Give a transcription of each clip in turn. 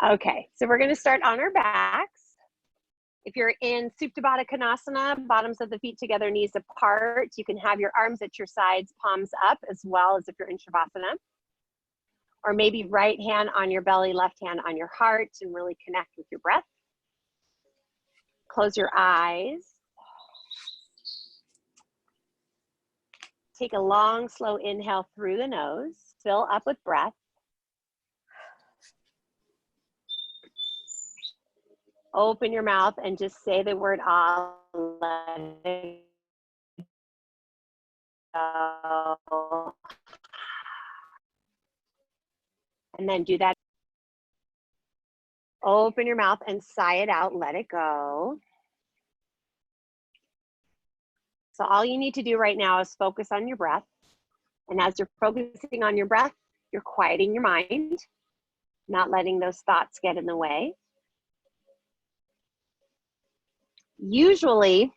Okay, so we're going to start on our backs. If you're in Supta Baddha Konasana, bottoms of the feet together, knees apart, you can have your arms at your sides, palms up, as well as if you're in Shavasana. Or maybe right hand on your belly, left hand on your heart, and really connect with your breath. Close your eyes. Take a long, slow inhale through the nose. Fill up with breath. Open your mouth and just say the word "ah." Let it go. And then do that. Open your mouth and sigh it out. Let it go. So all you need to do right now is focus on your breath. And as you're focusing on your breath, you're quieting your mind, not letting those thoughts get in the way. Usually,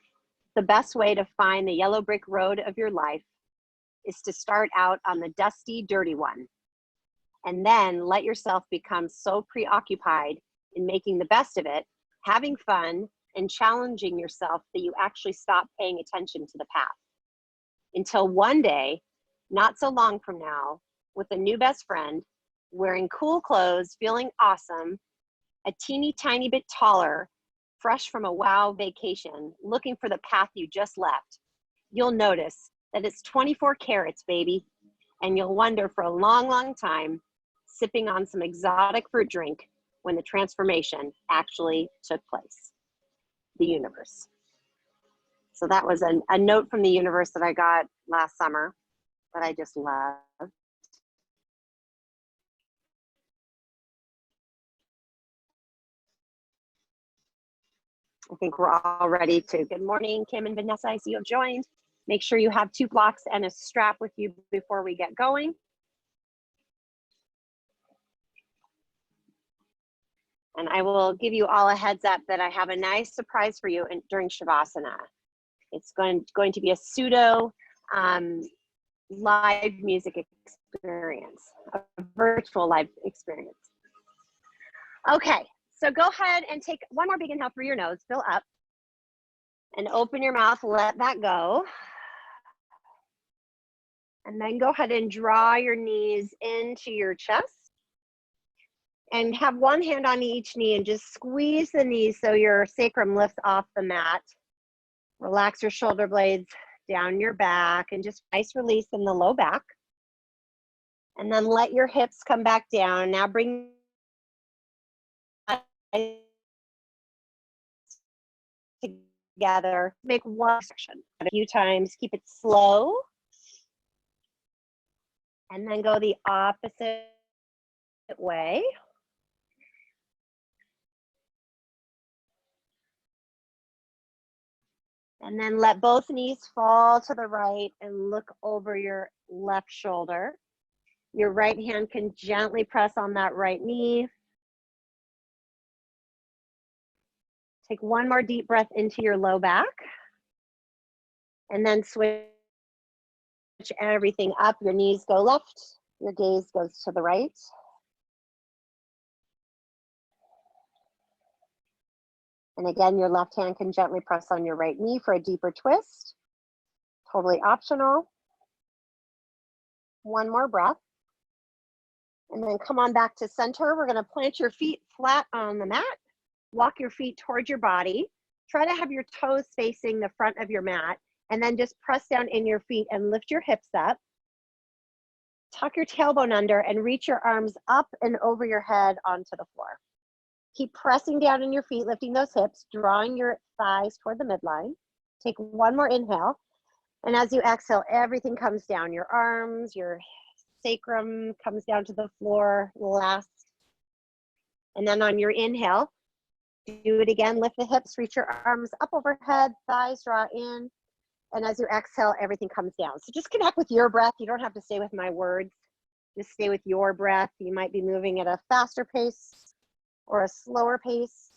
the best way to find the yellow brick road of your life is to start out on the dusty, dirty one, and then let yourself become so preoccupied in making the best of it, having fun, and challenging yourself that you actually stop paying attention to the path. Until one day, not so long from now, with a new best friend, wearing cool clothes, feeling awesome, a teeny tiny bit taller, fresh from a wow vacation, looking for the path you just left, you'll notice that it's 24 carats, baby, and you'll wonder for a long, long time, sipping on some exotic fruit drink when the transformation actually took place. The universe. So that was a note from the universe that I got last summer that I just love. I think we're all ready to. Good morning, Kim and Vanessa. I see you have joined. Make sure you have 2 blocks and a strap with you before we get going. And I will give you all a heads up that I have a nice surprise for you during Shavasana. It's going to be a pseudo live music experience, a virtual live experience. Okay, so go ahead and take one more big inhale through your nose, fill up, and open your mouth, let that go. And then go ahead and draw your knees into your chest. And have one hand on each knee and just squeeze the knees so your sacrum lifts off the mat. Relax your shoulder blades down your back and just nice release in the low back. And then let your hips come back down. Now bring together. Make one section a few times. Keep it slow. And then go the opposite way. And then let both knees fall to the right and look over your left shoulder. Your right hand can gently press on that right knee. Take one more deep breath into your low back. And then switch everything up. Your knees go left, your gaze goes to the right. And again, your left hand can gently press on your right knee for a deeper twist. Totally optional. One more breath. And then come on back to center. We're gonna plant your feet flat on the mat. Walk your feet towards your body. Try to have your toes facing the front of your mat. And then just press down in your feet and lift your hips up. Tuck your tailbone under and reach your arms up and over your head onto the floor. Keep pressing down in your feet, lifting those hips, drawing your thighs toward the midline. Take one more inhale. And as you exhale, everything comes down. Your arms, your sacrum comes down to the floor last. And then on your inhale, do it again. Lift the hips, reach your arms up overhead, thighs draw in. And as you exhale, everything comes down. So just connect with your breath. You don't have to stay with my words. Just stay with your breath. You might be moving at a faster pace or a slower pace.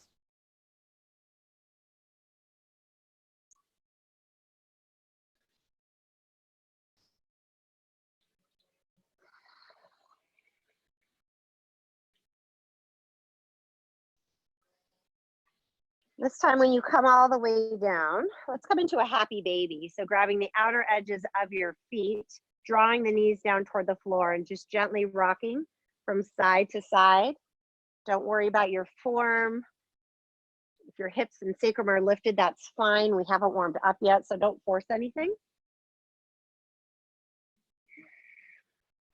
This time when you come all the way down, let's come into a happy baby. So grabbing the outer edges of your feet, drawing the knees down toward the floor and just gently rocking from side to side. Don't worry about your form. If your hips and sacrum are lifted, that's fine. We haven't warmed up yet, so don't force anything.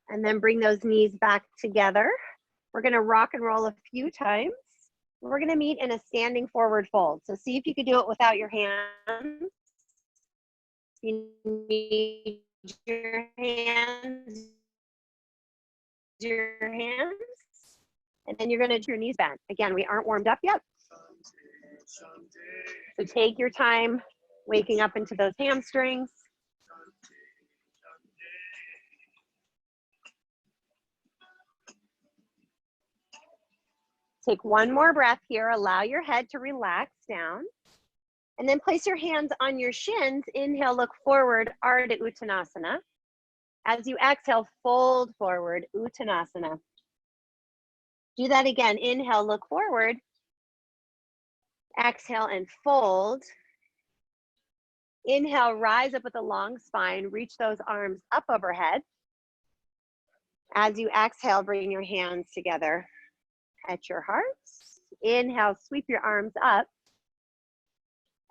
And then bring those knees back together. We're going to rock and roll a few times. We're going to meet in a standing forward fold. So see if you could do it without your hands. You need your hands, and then you're going to do your knees bent. Again, we aren't warmed up yet. So take your time waking up into those hamstrings. Take one more breath here. Allow your head to relax down. And then place your hands on your shins. Inhale, look forward, Ardha Uttanasana. As you exhale, fold forward, Uttanasana. Do that again. Inhale, look forward. Exhale and fold. Inhale, rise up with a long spine. Reach those arms up overhead. As you exhale, bring your hands together at your hearts. Inhale, sweep your arms up.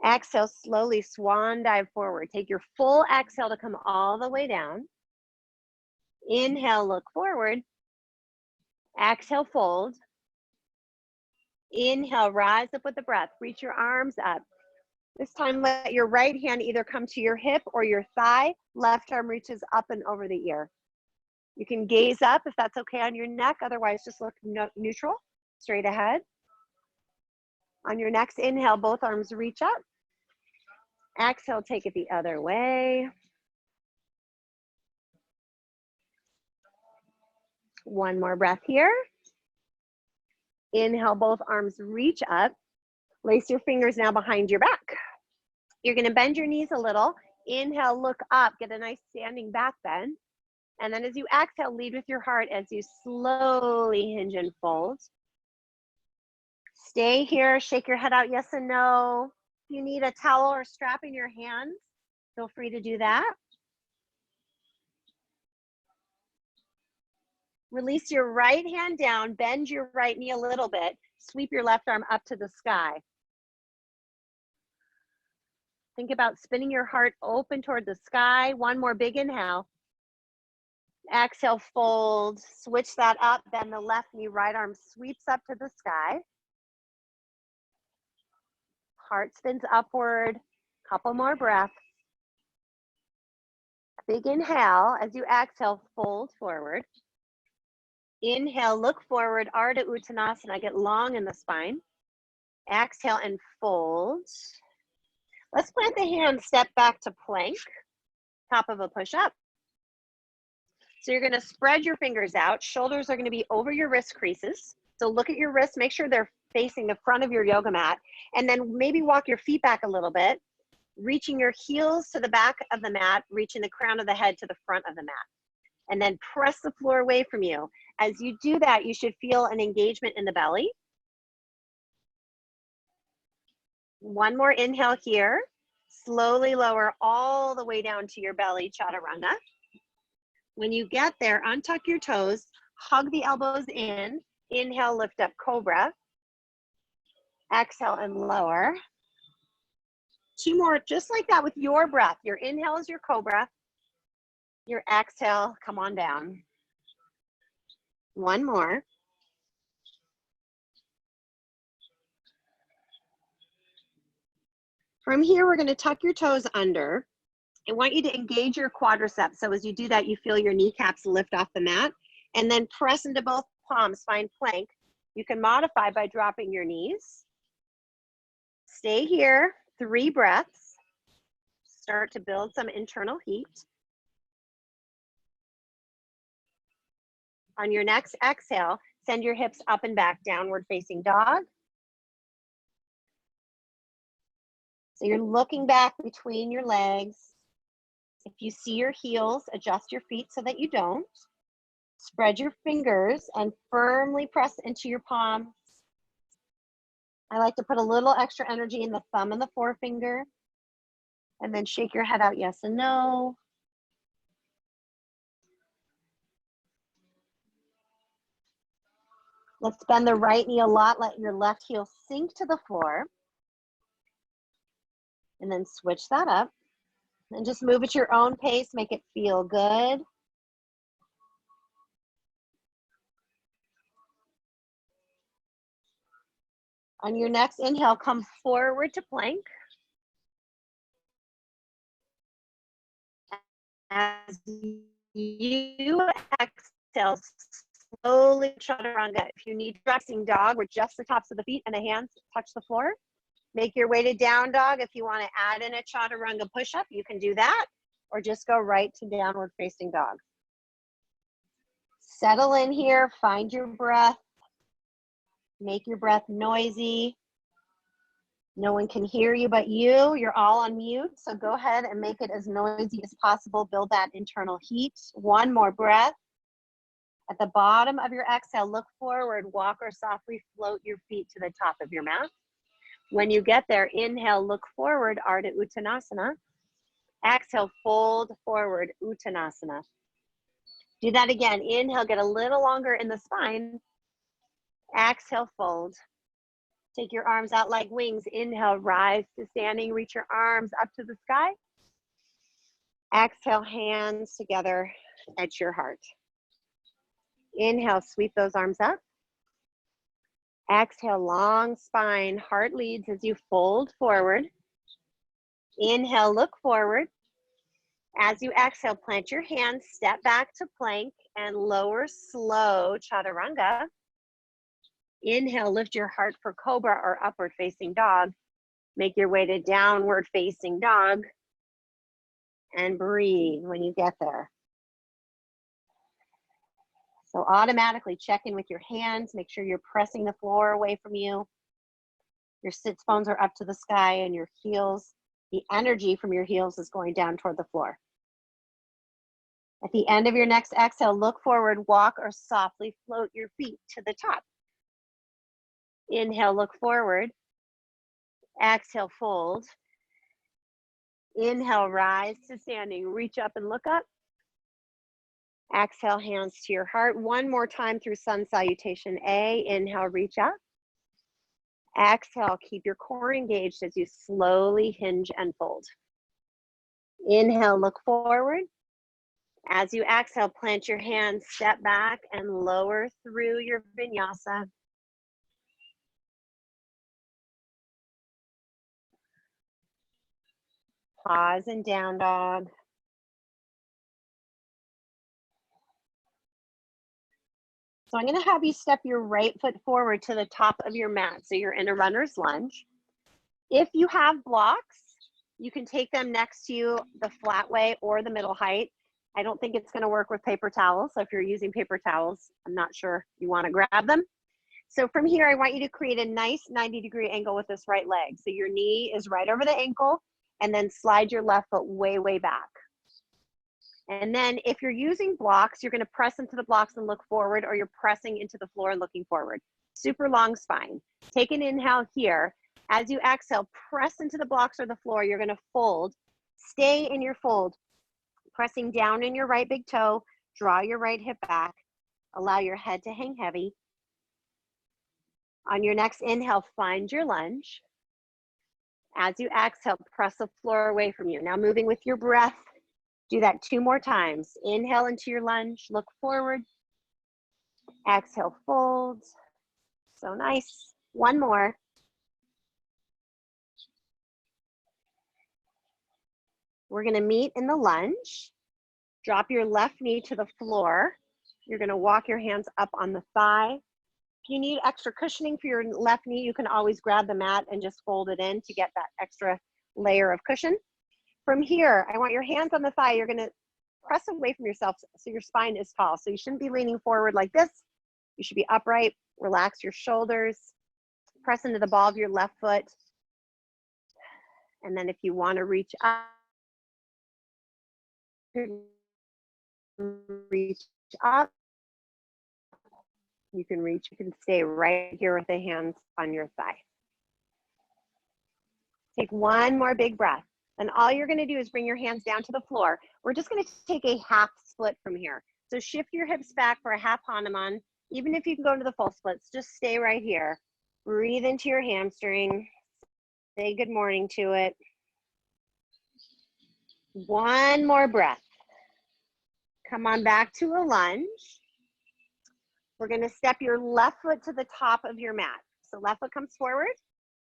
Exhale, slowly swan dive forward. Take your full exhale to come all the way down. Inhale, look forward. Exhale, fold. Inhale, rise up with the breath. Reach your arms up. This time, let your right hand either come to your hip or your thigh. Left arm reaches up and over the ear. You can gaze up if that's okay on your neck. Otherwise, just look neutral, straight ahead. On your next inhale, both arms reach up. Exhale, take it the other way. One more breath here. Inhale, both arms reach up. Lace your fingers now behind your back. You're going to bend your knees a little. Inhale, look up, get a nice standing back bend. And then as you exhale, lead with your heart as you slowly hinge and fold. Stay here, shake your head out, yes and no. If you need a towel or strap in your hands, feel free to do that. Release your right hand down, bend your right knee a little bit, sweep your left arm up to the sky. Think about spinning your heart open toward the sky. One more big inhale. Exhale, fold, switch that up, bend the left knee, right arm sweeps up to the sky. Heart spins upward, couple more breaths. Big inhale. As you exhale, fold forward. Inhale, look forward, Ardha Uttanasana, get long in the spine. Exhale and fold. Let's plant the hands, step back to plank, top of a push-up. So you're gonna spread your fingers out. Shoulders are gonna be over your wrist creases. So look at your wrists, make sure they're facing the front of your yoga mat, and then maybe walk your feet back a little bit, reaching your heels to the back of the mat, reaching the crown of the head to the front of the mat. And then press the floor away from you. As you do that, you should feel an engagement in the belly. One more inhale here. Slowly lower all the way down to your belly, chaturanga. When you get there, untuck your toes, hug the elbows in. Inhale, lift up, cobra. Exhale and lower. Two more, just like that with your breath. Your inhale is your cobra. Your exhale, come on down. One more. From here, we're going to tuck your toes under. I want you to engage your quadriceps. So as you do that, you feel your kneecaps lift off the mat, and then press into both palms, find plank. You can modify by dropping your knees. Stay here, 3 breaths. Start to build some internal heat. On your next exhale, send your hips up and back, downward facing dog. So you're looking back between your legs. If you see your heels, adjust your feet so that you don't. Spread your fingers and firmly press into your palms. I like to put a little extra energy in the thumb and the forefinger, and then shake your head out yes and no. Let's bend the right knee a lot. Let your left heel sink to the floor. And then switch that up. And just move at your own pace. Make it feel good. On your next inhale, come forward to plank. As you exhale, slowly chaturanga. If you need resting dog, where just the tops of the feet and the hands touch the floor, make your way to down dog. If you want to add in a chaturanga push-up, you can do that, or just go right to downward facing dog. Settle in here, find your breath. Make your breath noisy. No one can hear you but you. You're all on mute, so go ahead and make it as noisy as possible. Build that internal heat. One more breath. At the bottom of your exhale, look forward, walk or softly float your feet to the top of your mat. When you get there, inhale, look forward, Ardha Uttanasana. Exhale, fold forward, Uttanasana. Do that again. Inhale, get a little longer in the spine. Exhale, fold. Take your arms out like wings. Inhale, rise to standing. Reach your arms up to the sky. Exhale, hands together at your heart. Inhale, sweep those arms up. Exhale, long spine. Heart leads as you fold forward. Inhale, look forward. As you exhale, plant your hands, step back to plank, and lower slow chaturanga. Inhale, lift your heart for cobra or upward facing dog. Make your way to downward facing dog. And breathe when you get there. So automatically check in with your hands. Make sure you're pressing the floor away from you. Your sits bones are up to the sky, and your heels, the energy from your heels is going down toward the floor. At the end of your next exhale, look forward, walk or softly float your feet to the top. Inhale, look forward. Exhale, fold. Inhale, rise to standing. Reach up and look up. Exhale, hands to your heart. One more time through sun salutation A. Inhale, reach up. Exhale, keep your core engaged as you slowly hinge and fold. Inhale, look forward. As you exhale, plant your hands, step back and lower through your vinyasa. Pause and down dog. So I'm going to have you step your right foot forward to the top of your mat. So you're in a runner's lunge. If you have blocks, you can take them next to you the flat way or the middle height. I don't think it's going to work with paper towels. So if you're using paper towels, I'm not sure you want to grab them. So from here, I want you to create a nice 90-degree angle with this right leg. So your knee is right over the ankle, and then slide your left foot way, way back. And then if you're using blocks, you're going to press into the blocks and look forward, or you're pressing into the floor and looking forward. Super long spine. Take an inhale here. As you exhale, press into the blocks or the floor. You're going to fold. Stay in your fold. Pressing down in your right big toe. Draw your right hip back. Allow your head to hang heavy. On your next inhale, find your lunge. As you exhale, press the floor away from you. Now moving with your breath. Do that 2 more times. Inhale into your lunge, look forward. Exhale, fold. So nice. 1 more. We're gonna meet in the lunge. Drop your left knee to the floor. You're gonna walk your hands up on the thigh. If you need extra cushioning for your left knee, you can always grab the mat and just fold it in to get that extra layer of cushion. From here, I want your hands on the thigh. You're gonna press away from yourself so your spine is tall. So you shouldn't be leaning forward like this. You should be upright. Relax your shoulders. Press into the ball of your left foot. And then if you want to reach up, you can reach. You can stay right here with the hands on your thigh. Take one more big breath. And all you're gonna do is bring your hands down to the floor. We're just gonna take a half split from here. So shift your hips back for a half Hanuman. Even if you can go into the full splits, just stay right here. Breathe into your hamstring. Say good morning to it. One more breath. Come on back to a lunge. We're gonna step your left foot to the top of your mat. So left foot comes forward,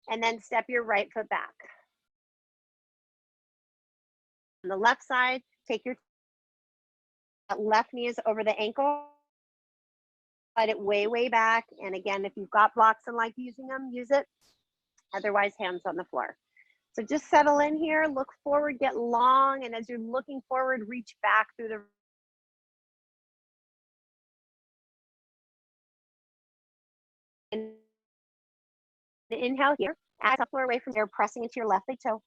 and then step your right foot back. On the left side, take your left knee is over the ankle. Slide it way, way back. And again, if you've got blocks and like using them, use it. Otherwise, hands on the floor. So just settle in here, look forward, get long. And as you're looking forward, reach back through the inhale here. Exhale, floor away from here, pressing into your left big toe.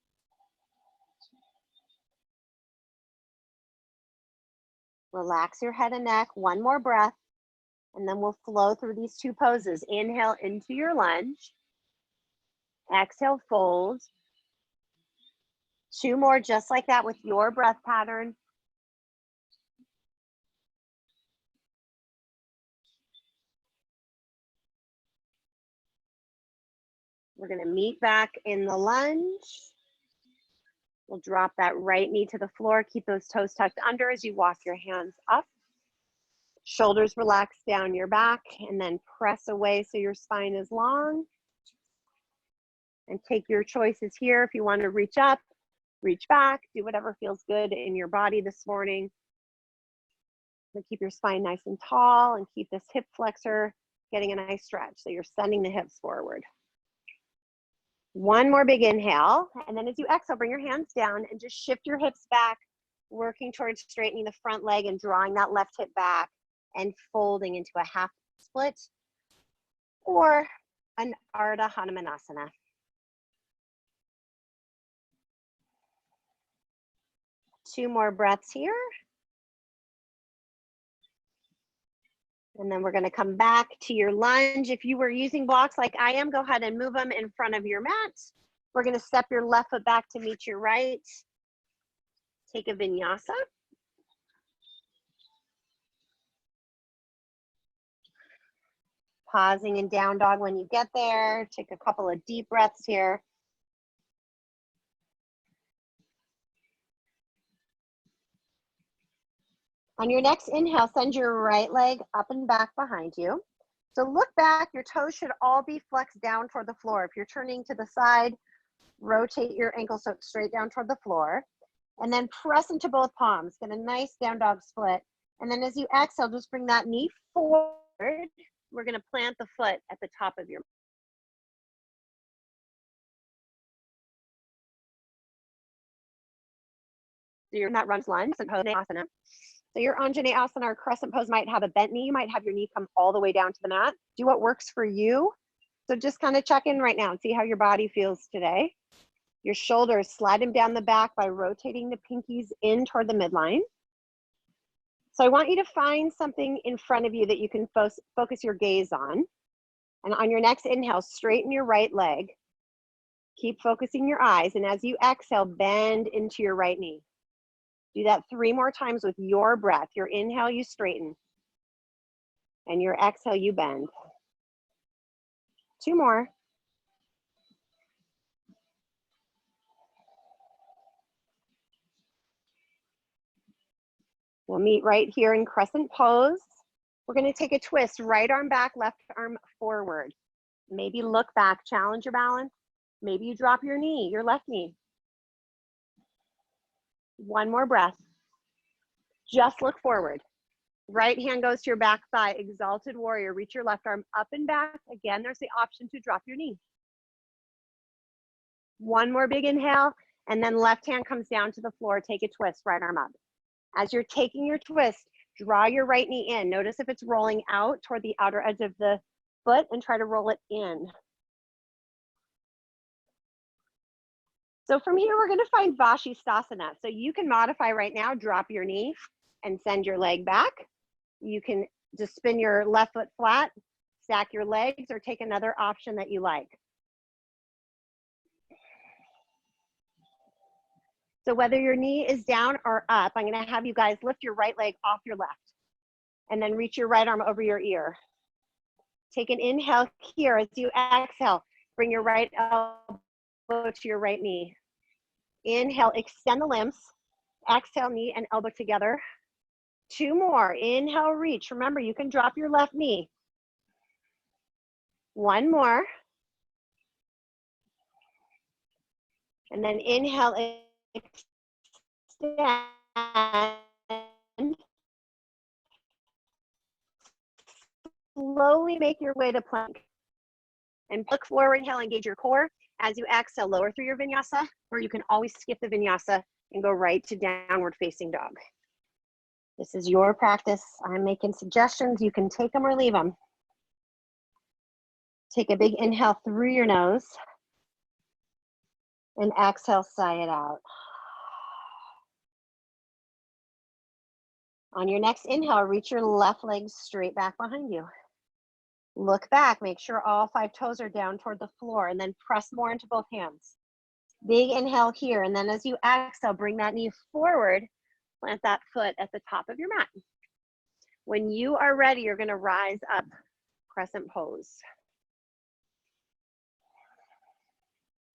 Relax your head and neck. One more breath. And then we'll flow through these two poses. Inhale into your lunge. Exhale, fold. Two more just like that with your breath pattern. We're gonna meet back in the lunge. We'll drop that right knee to the floor. Keep those toes tucked under as you walk your hands up. Shoulders relax down your back and then press away so your spine is long. And take your choices here. If you want to reach up, reach back, do whatever feels good in your body this morning. So keep your spine nice and tall and keep this hip flexor getting a nice stretch. So you're sending the hips forward. One more big inhale. And then as you exhale, bring your hands down and just shift your hips back, working towards straightening the front leg and drawing that left hip back and folding into a half split or an Ardha Hanumanasana. Two more breaths here. And then we're going to come back to your lunge. If you were using blocks like I am, go ahead and move them in front of your mat. We're going to step your left foot back to meet your right. Take a vinyasa. Pausing in down dog when you get there. Take a couple of deep breaths here. On your next inhale, send your right leg up and back behind you. So look back, your toes should all be flexed down toward the floor. If you're turning to the side, rotate your ankles straight down toward the floor. And then press into both palms. Get a nice down dog split. And then as you exhale, just bring that knee forward. We're going to plant the foot at the top of your mat. So you're in that runner's lunge and Anjaneyasana. So your Anjaneyasana or crescent pose might have a bent knee. You might have your knee come all the way down to the mat. Do what works for you. So just kind of check in right now and see how your body feels today. Your shoulders, slide them down the back by rotating the pinkies in toward the midline. So I want you to find something in front of you that you can focus your gaze on. And on your next inhale, straighten your right leg. Keep focusing your eyes. And as you exhale, bend into your right knee. Do that 3 more times with your breath. Your inhale, you straighten. And your exhale, you bend. 2 more. We'll meet right here in crescent pose. We're going to take a twist, right arm back, left arm forward. Maybe look back, challenge your balance. Maybe you drop your knee, your left knee. 1 more breath. Just look forward. Right hand goes to your back thigh, exalted warrior. Reach your left arm up and back. Again, there's the option to drop your knee. 1 more big inhale, and then left hand comes down to the floor. Take a twist, right arm up. As you're taking your twist, draw your right knee in. Notice if it's rolling out toward the outer edge of the foot and try to roll it in. So from here, we're gonna find Vashisthasana. So you can modify right now, drop your knee and send your leg back. You can just spin your left foot flat, stack your legs, or take another option that you like. So whether your knee is down or up, I'm going to have you guys lift your right leg off your left and then reach your right arm over your ear. Take an inhale here. As you exhale, bring your right elbow to your right knee. Inhale, extend the limbs. Exhale, knee and elbow together. 2 more. Inhale, reach. Remember, you can drop your left knee. 1 more. And then inhale, extend. Slowly make your way to plank. And look forward, inhale, engage your core. As you exhale, lower through your vinyasa, or you can always skip the vinyasa and go right to downward facing dog. This is your practice. I'm making suggestions. You can take them or leave them. Take a big inhale through your nose and exhale, sigh it out. On your next inhale, reach your left leg straight back behind you. Look back, make sure all 5 toes are down toward the floor, and then press more into both hands. Big inhale here, and then as you exhale, bring that knee forward, plant that foot at the top of your mat. When you are ready, you're gonna rise up, crescent pose.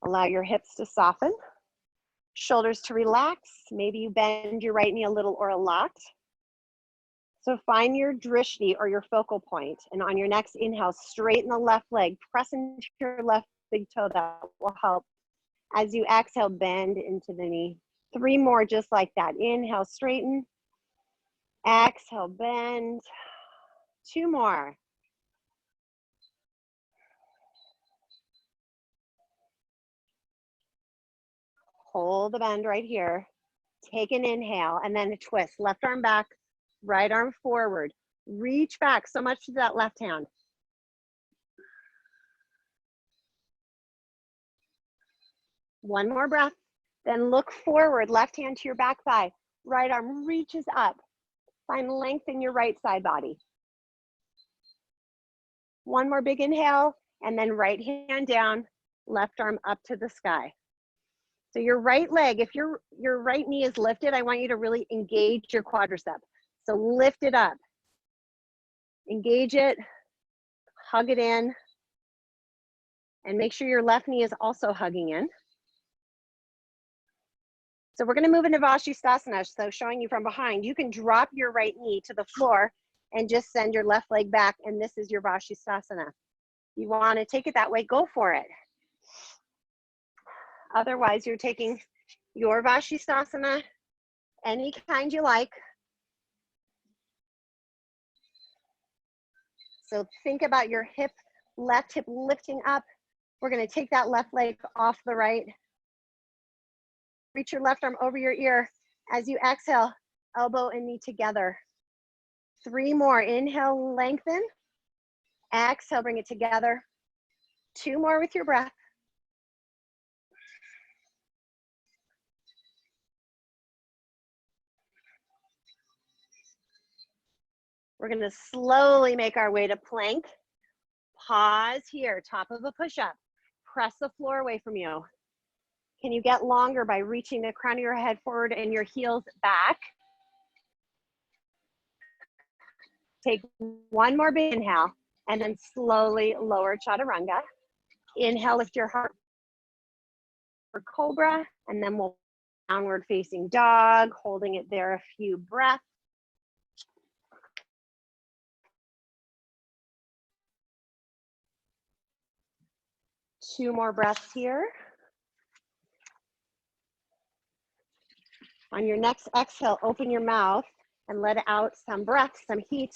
Allow your hips to soften, shoulders to relax. Maybe you bend your right knee a little or a lot. So find your drishti or your focal point, and on your next inhale, straighten the left leg, press into your left big toe. That will help. As you exhale, bend into the knee. 3 more just like that. Inhale, straighten. Exhale, bend. 2 more. Hold the bend right here. Take an inhale and then a twist. Left arm back, right arm forward. Reach back so much to that left hand. One more breath. Then look forward, left hand to your back thigh. Right arm reaches up. Find length in your right side body. One more big inhale, and then right hand down, left arm up to the sky. So your right leg, if your right knee is lifted, I want you to really engage your quadricep. So lift it up. Engage it, hug it in, and make sure your left knee is also hugging in. So we're gonna move into Vashisthasana. So showing you from behind, you can drop your right knee to the floor and just send your left leg back, and this is your Vashisthasana. You wanna take it that way, go for it. Otherwise, you're taking your Vashisthasana, any kind you like. So think about your hip, left hip lifting up. We're gonna take that left leg off the right. Reach your left arm over your ear. As you exhale, elbow and knee together. 3 more, inhale, lengthen. Exhale, bring it together. 2 more with your breath. We're gonna slowly make our way to plank. Pause here, top of a push-up. Press the floor away from you. Can you get longer by reaching the crown of your head forward and your heels back? Take 1 more big inhale, and then slowly lower chaturanga. Inhale, lift your heart for cobra, and then we'll downward facing dog, holding it there a few breaths. Two more breaths here. On your next exhale, open your mouth and let out some breath, some heat.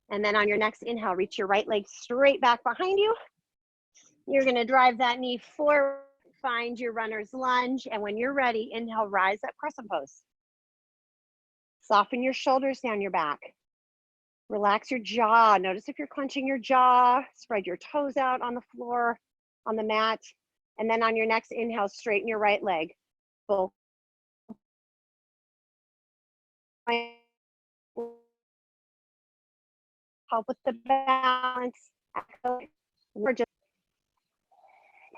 And then on your next inhale, reach your right leg straight back behind you. You're gonna drive that knee forward, find your runner's lunge, and when you're ready, inhale, rise up, crescent pose. Soften your shoulders down your back. Relax your jaw. Notice if you're clenching your jaw. Spread your toes out on the floor, on the mat. And then on your next inhale, straighten your right leg. Full. Help with the balance. We're just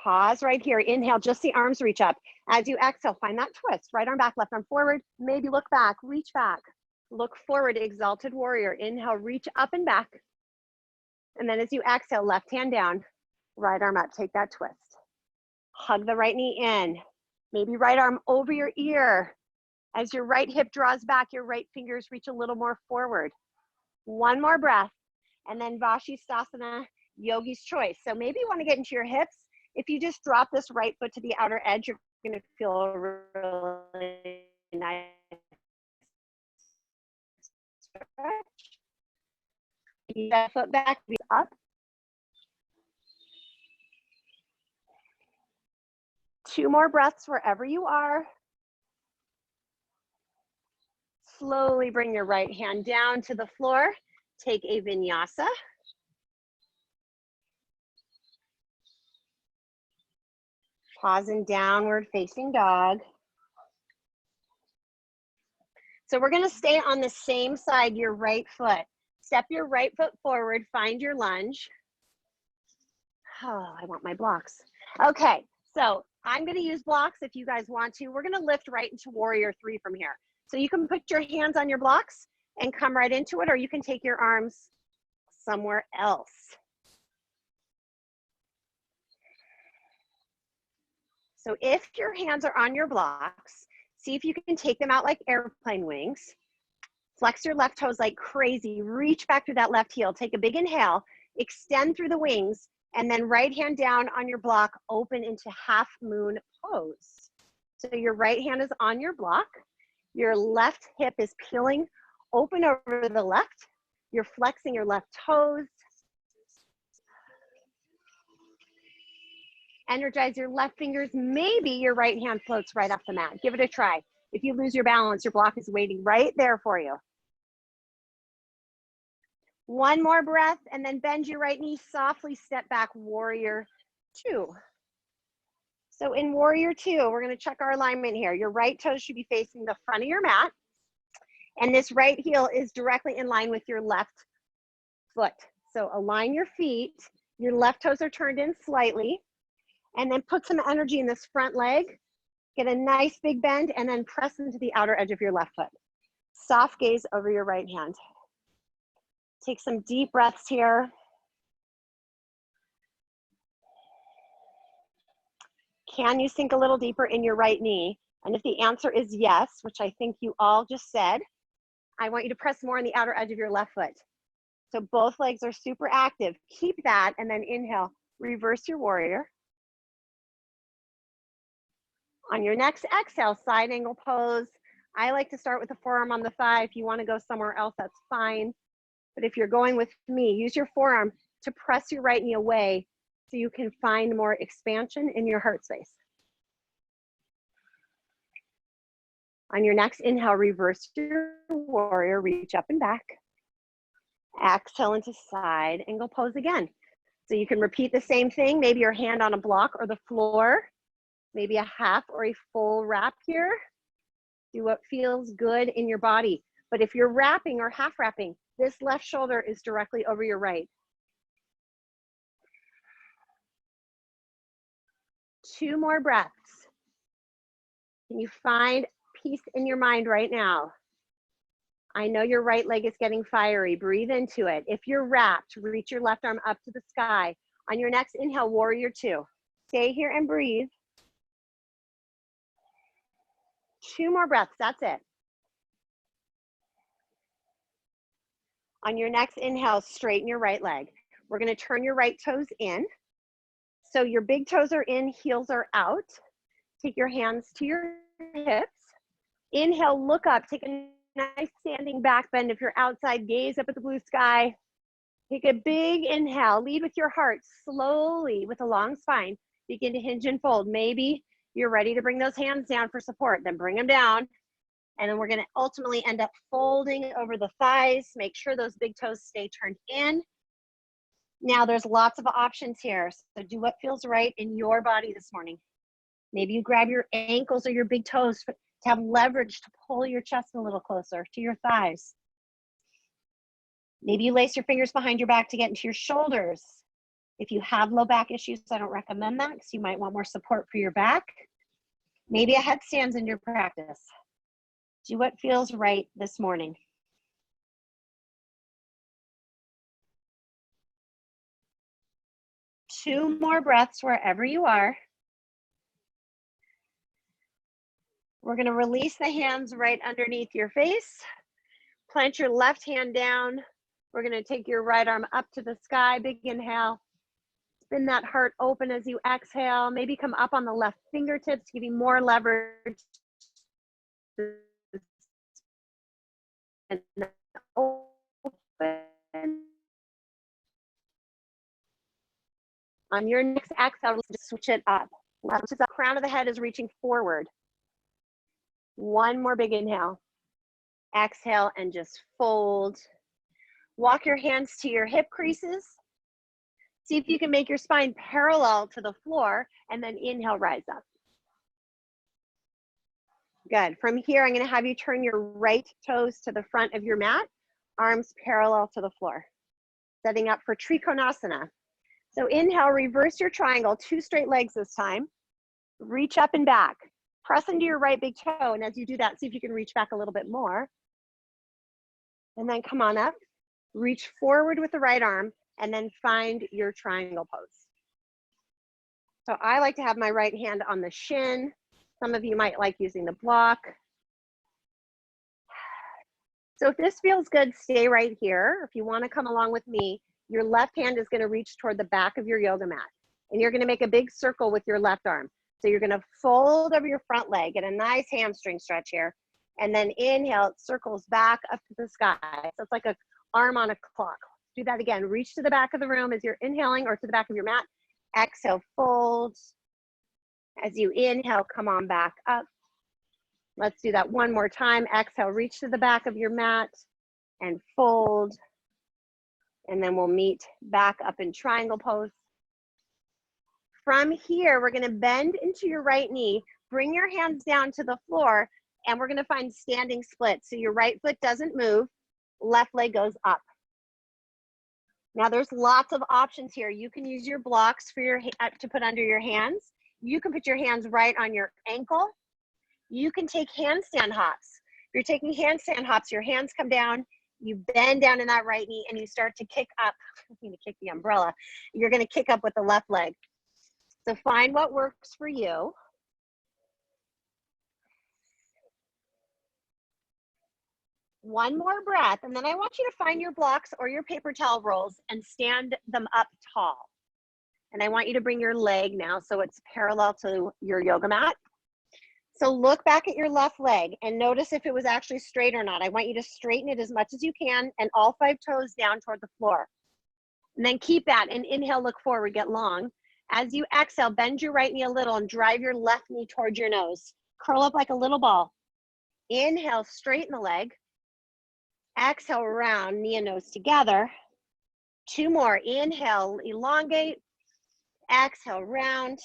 pause right here. Inhale, just the arms reach up. As you exhale, find that twist. Right arm back, left arm forward. Maybe look back, reach back. Look forward, exalted warrior. Inhale, reach up and back. And then as you exhale, left hand down, right arm up, take that twist. Hug the right knee in. Maybe right arm over your ear. As your right hip draws back, your right fingers reach a little more forward. One more breath. And then Vashisthasana, yogi's choice. So maybe you want to get into your hips. If you just drop this right foot to the outer edge, you're going to feel a really nice stretch. Keep that foot back, up. Two more breaths wherever you are. Slowly bring your right hand down to the floor. Take a vinyasa. Pause in downward facing dog. So we're gonna stay on the same side, your right foot. Step your right foot forward, find your lunge. Oh, I want my blocks. Okay, so I'm gonna use blocks if you guys want to. We're gonna lift right into warrior three from here. So you can put your hands on your blocks and come right into it, or you can take your arms somewhere else. So if your hands are on your blocks, see if you can take them out like airplane wings. Flex your left toes like crazy. Reach back through that left heel. Take a big inhale, extend through the wings, and then right hand down on your block, open into half moon pose. So your right hand is on your block. Your left hip is peeling open over the left. You're flexing your left toes. Energize your left fingers. Maybe your right hand floats right off the mat. Give it a try. If you lose your balance, your block is waiting right there for you. One more breath, and then bend your right knee, softly step back, warrior two. So in warrior two, we're gonna check our alignment here. Your right toes should be facing the front of your mat, and this right heel is directly in line with your left foot. So align your feet, your left toes are turned in slightly, and then put some energy in this front leg. Get a nice big bend, and then press into the outer edge of your left foot. Soft gaze over your right hand. Take some deep breaths here. Can you sink a little deeper in your right knee? And if the answer is yes, which I think you all just said, I want you to press more on the outer edge of your left foot. So both legs are super active. Keep that, and then inhale, reverse your warrior. On your next exhale, side angle pose. I like to start with the forearm on the thigh. If you want to go somewhere else, that's fine. But if you're going with me, use your forearm to press your right knee away so you can find more expansion in your heart space. On your next inhale, reverse your warrior, reach up and back. Exhale into side angle pose again. So you can repeat the same thing, maybe your hand on a block or the floor, maybe a half or a full wrap here. Do what feels good in your body. But if you're wrapping or half wrapping, this left shoulder is directly over your right. Two more breaths. Can you find peace in your mind right now? I know your right leg is getting fiery. Breathe into it. If you're wrapped, reach your left arm up to the sky. On your next inhale, warrior two. Stay here and breathe. Two more breaths, that's it. On your next inhale, straighten your right leg. We're gonna turn your right toes in. So your big toes are in, heels are out. Take your hands to your hips. Inhale, look up, take a nice standing back bend. If you're outside, gaze up at the blue sky. Take a big inhale, lead with your heart, slowly with a long spine. Begin to hinge and fold. Maybe you're ready to bring those hands down for support, then bring them down. And then we're gonna ultimately end up folding over the thighs. Make sure those big toes stay turned in. Now there's lots of options here. So do what feels right in your body this morning. Maybe you grab your ankles or your big toes to have leverage to pull your chest a little closer to your thighs. Maybe you lace your fingers behind your back to get into your shoulders. If you have low back issues, I don't recommend that because you might want more support for your back. Maybe a headstand's in your practice. Do what feels right this morning. Two more breaths wherever you are. We're going to release the hands right underneath your face. Plant your left hand down. We're going to take your right arm up to the sky. Big inhale. Spin that heart open as you exhale. Maybe come up on the left fingertips, giving more leverage. And open. On your next exhale, just switch it up. The crown of the head is reaching forward. One more big inhale. Exhale and just fold. Walk your hands to your hip creases. See if you can make your spine parallel to the floor, and then inhale, rise up. Good. From here, I'm going to have you turn your right toes to the front of your mat, arms parallel to the floor. Setting up for Trikonasana. So inhale, reverse your triangle, 2 straight legs this time. Reach up and back. Press into your right big toe, and as you do that, see if you can reach back a little bit more. And then come on up. Reach forward with the right arm, and then find your triangle pose. So I like to have my right hand on the shin. Some of you might like using the block. So if this feels good, stay right here. If you want to come along with me, your left hand is going to reach toward the back of your yoga mat. And you're going to make a big circle with your left arm. So you're going to fold over your front leg, get a nice hamstring stretch here. And then inhale, it circles back up to the sky. So it's like an arm on a clock. Do that again. Reach to the back of the room as you're inhaling, or to the back of your mat. Exhale, fold. As you inhale, come on back up. Let's do that one more time. Exhale, reach to the back of your mat and fold. And then we'll meet back up in triangle pose. From here, we're going to bend into your right knee. Bring your hands down to the floor, and we're going to find standing split. So your right foot doesn't move, left leg goes up. Now there's lots of options here. You can use your blocks for your to put under your hands. You can put your hands right on your ankle. You can take handstand hops. If you're taking handstand hops, your hands come down, you bend down in that right knee, and you start to kick up. I'm going to kick the umbrella. You're going to kick up with the left leg. So find what works for you. One more breath, and then I want you to find your blocks or your paper towel rolls and stand them up tall. And I want you to bring your leg now so it's parallel to your yoga mat. So look back at your left leg and notice if it was actually straight or not. I want you to straighten it as much as you can and all 5 toes down toward the floor. And then keep that and inhale, look forward, get long. As you exhale, bend your right knee a little and drive your left knee towards your nose. Curl up like a little ball. Inhale, straighten the leg. Exhale, round, knee and nose together. 2 more. Inhale, elongate. Exhale, round.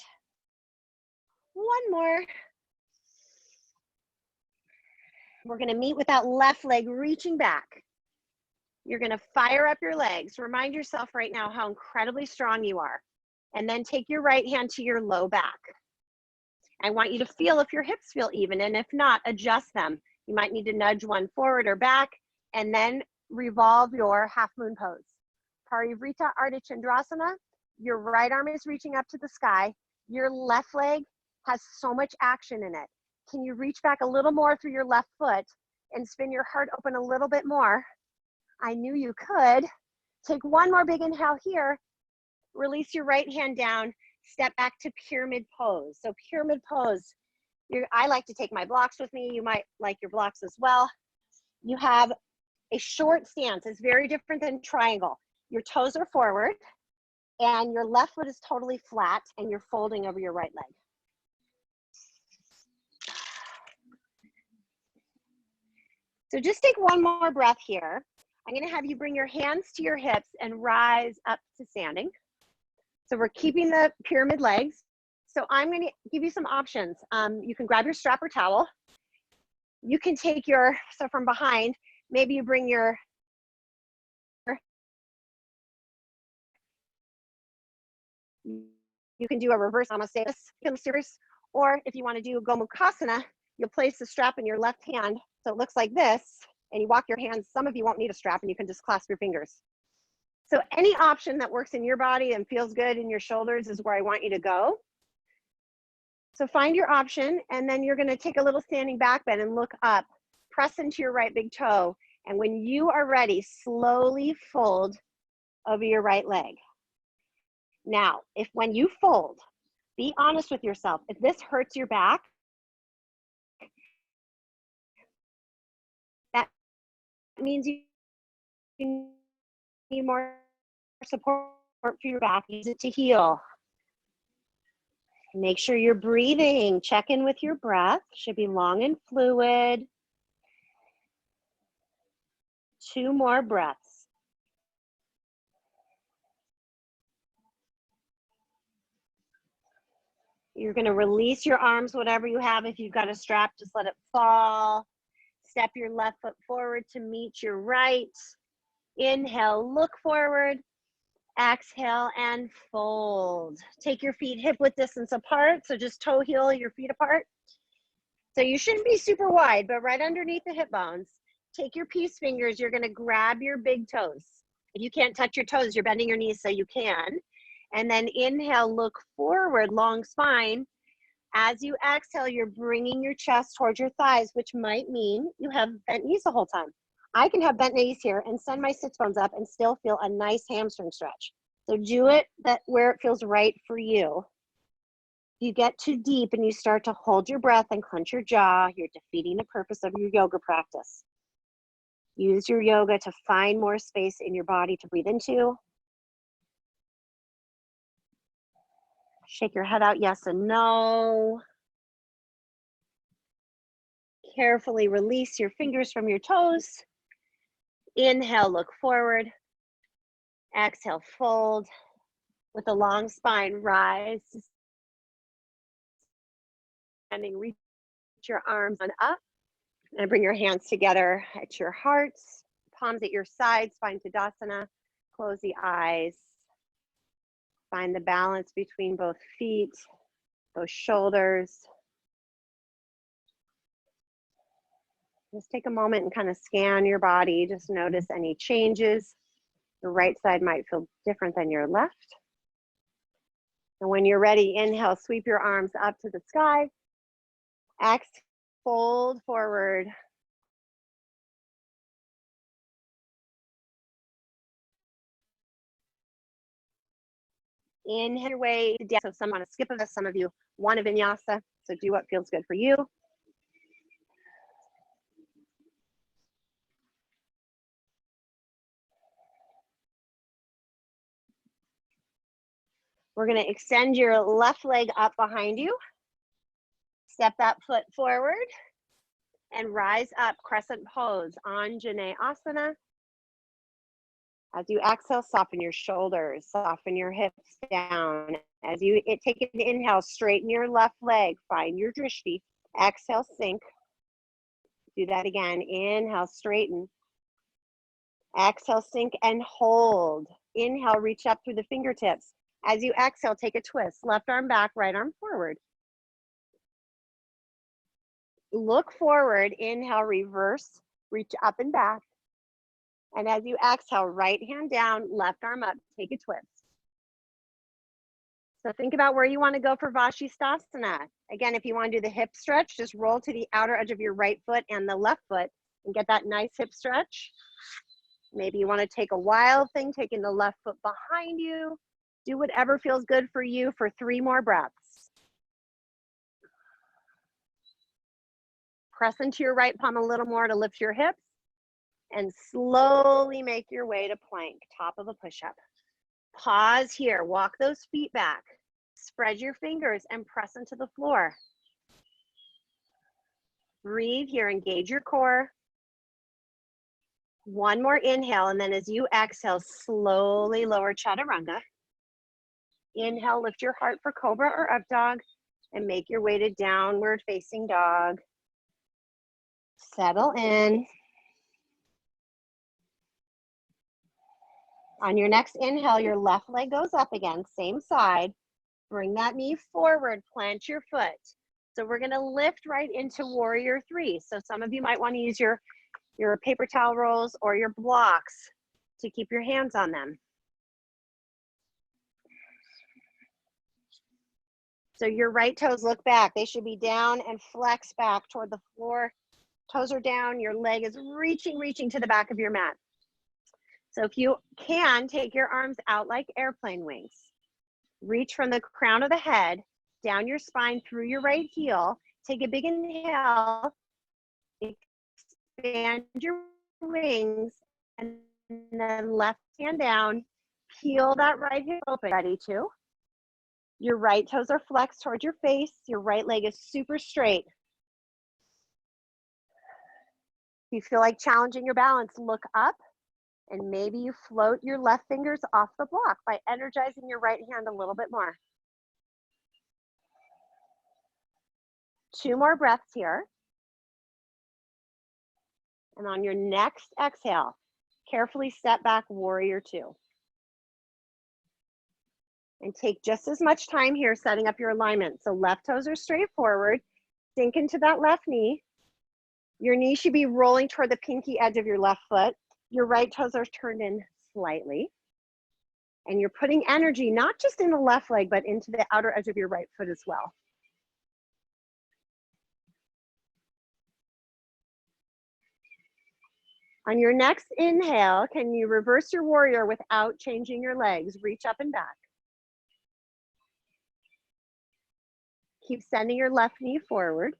1 more. We're going to meet with that left leg reaching back. You're going to fire up your legs. Remind yourself right now how incredibly strong you are. And then take your right hand to your low back. I want you to feel if your hips feel even, and if not, adjust them. You might need to nudge one forward or back, and then revolve your half moon pose. Parivrita Ardha Chandrasana. Your right arm is reaching up to the sky. Your left leg has so much action in it. Can you reach back a little more through your left foot and spin your heart open a little bit more? I knew you could. Take 1 more big inhale here. Release your right hand down. Step back to pyramid pose. So pyramid pose, I like to take my blocks with me. You might like your blocks as well. You have a short stance. It's very different than triangle. Your toes are forward and your left foot is totally flat and you're folding over your right leg. So just take 1 more breath here. I'm going to have you bring your hands to your hips and rise up to standing. So we're keeping the pyramid legs. So I'm going to give you some options. You can grab your strap or towel. You can take so from behind, maybe you bring you can do a reverse Namaste, Or if you want to do Gomukhasana, you'll place the strap in your left hand so it looks like this, and you walk your hands. Some of you won't need a strap and you can just clasp your fingers. So any option that works in your body and feels good in your shoulders is where I want you to go. So find your option, and then you're going to take a little standing back bend and look up. Press into your right big toe, and when you are ready, slowly fold over your right leg. Now, if when you fold, be honest with yourself. If this hurts your back, that means you need more support for your back. Use it to heal. Make sure you're breathing. Check in with your breath. Should be long and fluid. 2 more breaths. You're going to release your arms, whatever you have. If you've got a strap, just let it fall. Step your left foot forward to meet your right. Inhale, look forward. Exhale and fold. Take your feet hip width distance apart. So just toe heel your feet apart. So you shouldn't be super wide, but right underneath the hip bones. Take your peace fingers. You're going to grab your big toes. If you can't touch your toes, you're bending your knees so you can. And then inhale, look forward, long spine. As you exhale, you're bringing your chest towards your thighs, which might mean you have bent knees the whole time. I can have bent knees here and send my sits bones up and still feel a nice hamstring stretch. So do it where it feels right for you. If you get too deep and you start to hold your breath and clench your jaw, you're defeating the purpose of your yoga practice. Use your yoga to find more space in your body to breathe into. Shake your head out, yes and no. Carefully release your fingers from your toes. Inhale, look forward. Exhale, fold. With a long spine, rise. Standing, reach your arms on up. And bring your hands together at your hearts. Palms at your sides, find Tadasana. Close the eyes. Find the balance between both feet, both shoulders. Just take a moment and kind of scan your body. Just notice any changes. The right side might feel different than your left. And when you're ready, inhale, sweep your arms up to the sky. Exhale, fold forward. Inhale your way down. So some want to skip a, some of you want a vinyasa. So do what feels good for you. We're going to extend your left leg up behind you. Step that foot forward and rise up, crescent pose, Anjaneyasana. As you exhale, soften your shoulders, soften your hips down. As you take an inhale, straighten your left leg, find your drishti. Exhale, sink. Do that again. Inhale, straighten. Exhale, sink and hold. Inhale, reach up through the fingertips. As you exhale, take a twist. Left arm back, right arm forward. Look forward. Inhale, reverse. Reach up and back. And as you exhale, right hand down, left arm up, take a twist. So think about where you want to go for Vashisthasana. Again, if you want to do the hip stretch, just roll to the outer edge of your right foot and the left foot and get that nice hip stretch. Maybe you want to take a wild thing, taking the left foot behind you. Do whatever feels good for you for 3 more breaths. Press into your right palm a little more to lift your hips. And slowly make your way to plank, top of a push-up. Pause here, walk those feet back. Spread your fingers and press into the floor. Breathe here, engage your core. 1 more inhale, and then as you exhale, slowly lower chaturanga. Inhale, lift your heart for cobra or up dog, and make your way to downward facing dog. Settle in. On your next inhale, your left leg goes up again, same side. Bring that knee forward, plant your foot. So we're gonna lift right into warrior three. So some of you might wanna use your paper towel rolls or your blocks to keep your hands on them. So your right toes look back. They should be down and flex back toward the floor. Toes are down, your leg is reaching to the back of your mat. So if you can, take your arms out like airplane wings. Reach from the crown of the head, down your spine through your right heel. Take a big inhale, expand your wings, and then left hand down, peel that right hip open. Ready to? Your right toes are flexed towards your face. Your right leg is super straight. If you feel like challenging your balance, look up, and maybe you float your left fingers off the block by energizing your right hand a little bit more. 2 more breaths here. And on your next exhale, carefully step back, warrior two. And take just as much time here setting up your alignment. So left toes are straight forward, sink into that left knee. Your knee should be rolling toward the pinky edge of your left foot. Your right toes are turned in slightly. And you're putting energy, not just in the left leg, but into the outer edge of your right foot as well. On your next inhale, can you reverse your warrior without changing your legs? Reach up and back. Keep sending your left knee forward.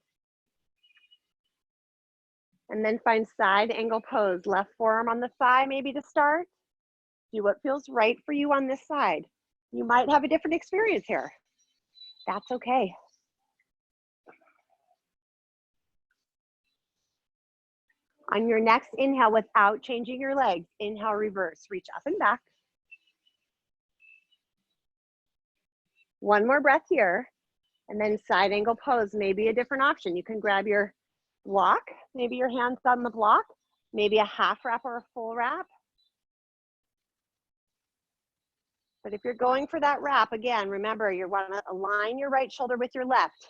And then find side angle pose. Left forearm on the thigh maybe to start. Do what feels right for you on this side. You might have a different experience here. That's okay. On your next inhale, without changing your legs, inhale, reverse. Reach up and back. One more breath here. And then side angle pose may be a different option. You can grab your block, maybe your hands on the block, maybe a half wrap or a full wrap. But if you're going for that wrap, again, remember, you want to align your right shoulder with your left.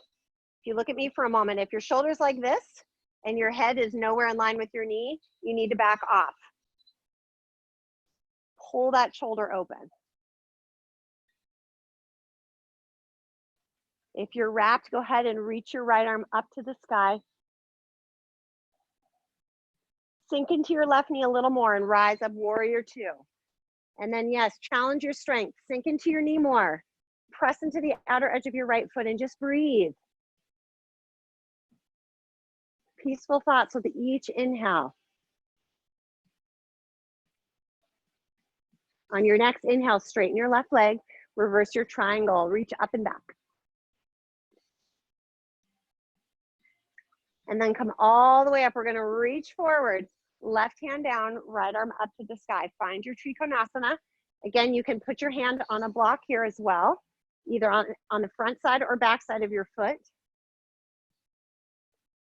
If you look at me for a moment, if your shoulder's like this and your head is nowhere in line with your knee, you need to back off. Pull that shoulder open. If you're wrapped, go ahead and reach your right arm up to the sky. Sink into your left knee a little more and rise up, warrior two. And then yes, challenge your strength. Sink into your knee more. Press into the outer edge of your right foot and just breathe. Peaceful thoughts with each inhale. On your next inhale, straighten your left leg, reverse your triangle, reach up and back. And then come all the way up. We're gonna reach forward, left hand down, right arm up to the sky. Find your Trikonasana. Again, you can put your hand on a block here as well, either on the front side or back side of your foot.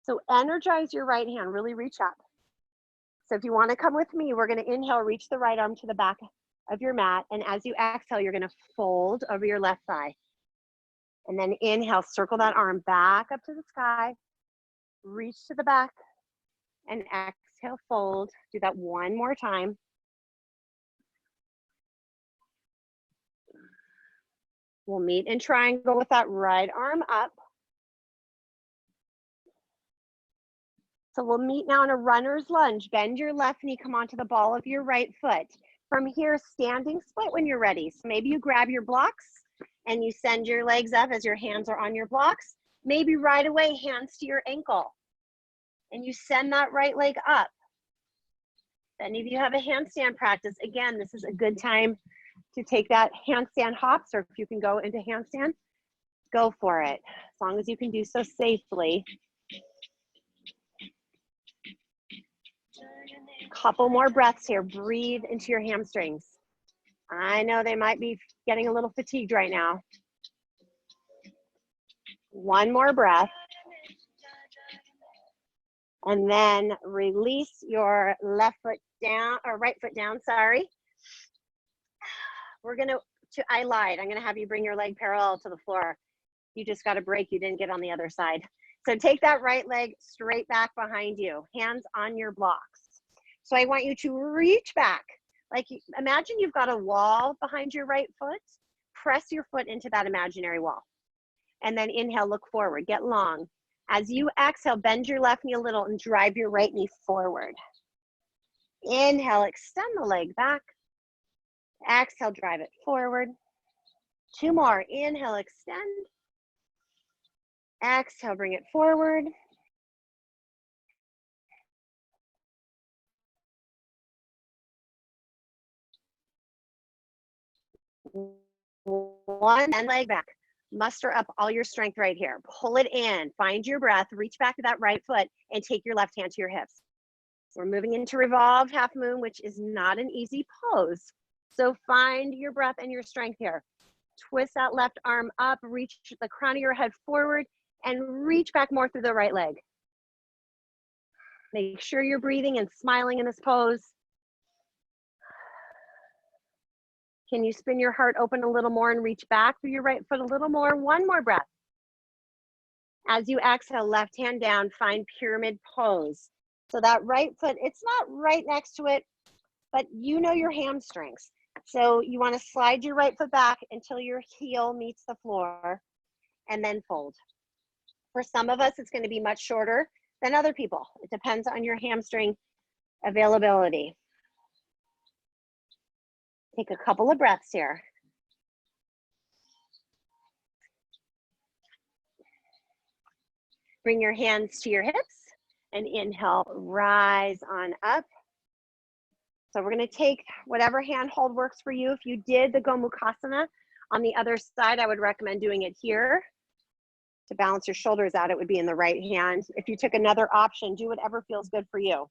So energize your right hand, really reach up. So if you wanna come with me, we're gonna inhale, reach the right arm to the back of your mat. And as you exhale, you're gonna fold over your left thigh. And then inhale, circle that arm back up to the sky. Reach to the back and exhale, fold. Do that one more time. We'll meet in triangle with that right arm up. So we'll meet now in a runner's lunge. Bend your left knee, come onto the ball of your right foot. From here, standing split when you're ready. So maybe you grab your blocks and you send your legs up as your hands are on your blocks. Maybe right away, hands to your ankle. And you send that right leg up. If any of you have a handstand practice, again, this is a good time to take that handstand hops, or if you can go into handstand, go for it, as long as you can do so safely. Couple more breaths here. Breathe into your hamstrings. I know they might be getting a little fatigued right now. One more breath. And then release your left foot down, or right foot down, sorry. We're I lied. I'm gonna have you bring your leg parallel to the floor. You just got a break. You didn't get on the other side. So take that right leg straight back behind you, hands on your blocks. So I want you to reach back. Like imagine you've got a wall behind your right foot. Press your foot into that imaginary wall. And then inhale, look forward, get long. As you exhale, bend your left knee a little and drive your right knee forward. Inhale, extend the leg back. Exhale, drive it forward. 2 more. Inhale, extend. Exhale, bring it forward. One, and leg back. Muster up all your strength right here. Pull it in, find your breath, reach back to that right foot and take your left hand to your hips. We're moving into revolved half moon, which is not an easy pose. So find your breath and your strength here. Twist that left arm up, reach the crown of your head forward and reach back more through the right leg. Make sure you're breathing and smiling in this pose. Can you spin your heart open a little more and reach back through your right foot a little more? One more breath. As you exhale, left hand down, find pyramid pose. So that right foot, it's not right next to it, but you know your hamstrings. So you want to slide your right foot back until your heel meets the floor and then fold. For some of us, it's going to be much shorter than other people. It depends on your hamstring availability. Take a couple of breaths here. Bring your hands to your hips and inhale, rise on up. So we're going to take whatever hand hold works for you. If you did the Gomukhasana on the other side, I would recommend doing it here. To balance your shoulders out, it would be in the right hand. If you took another option, do whatever feels good for you.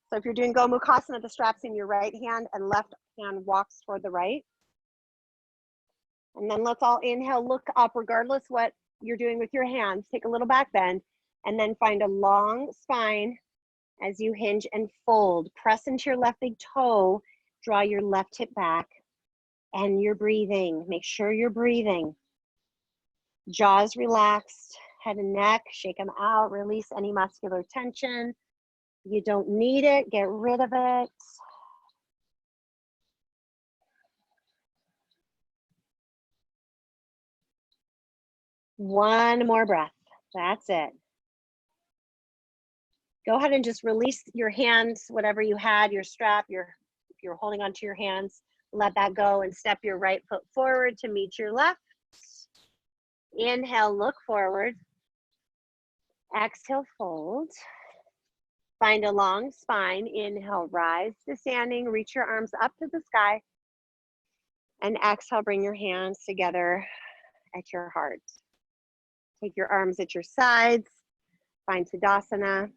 So if you're doing Gomukhasana, the strap's in your right hand and left hand walks toward the right. And then let's all inhale, look up regardless what you're doing with your hands. Take a little back bend and then find a long spine as you hinge and fold. Press into your left big toe, draw your left hip back and you're breathing. Make sure you're breathing. Jaws relaxed, head and neck, shake them out, release any muscular tension. You don't need it, get rid of it. One more breath, that's it. Go ahead and just release your hands, whatever you had, your strap, if you're holding onto your hands, let that go and step your right foot forward to meet your left. Inhale, look forward. Exhale, fold. Find a long spine. Inhale, rise to standing. Reach your arms up to the sky. And exhale, bring your hands together at your heart. Take your arms at your sides. Find Tadasana.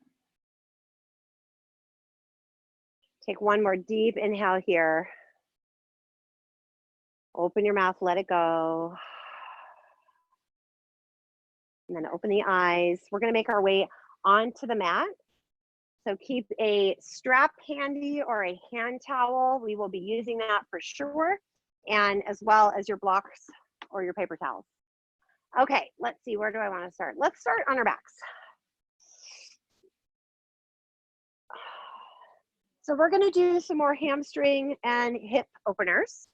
Take one more deep inhale here. Open your mouth, let it go. And then open the eyes. We're going to make our way onto the mat. So keep a strap handy or a hand towel. We will be using that for sure. And as well as your blocks or your paper towels. Okay, let's see, where do I want to start? Let's start on our backs. So we're going to do some more hamstring and hip openers.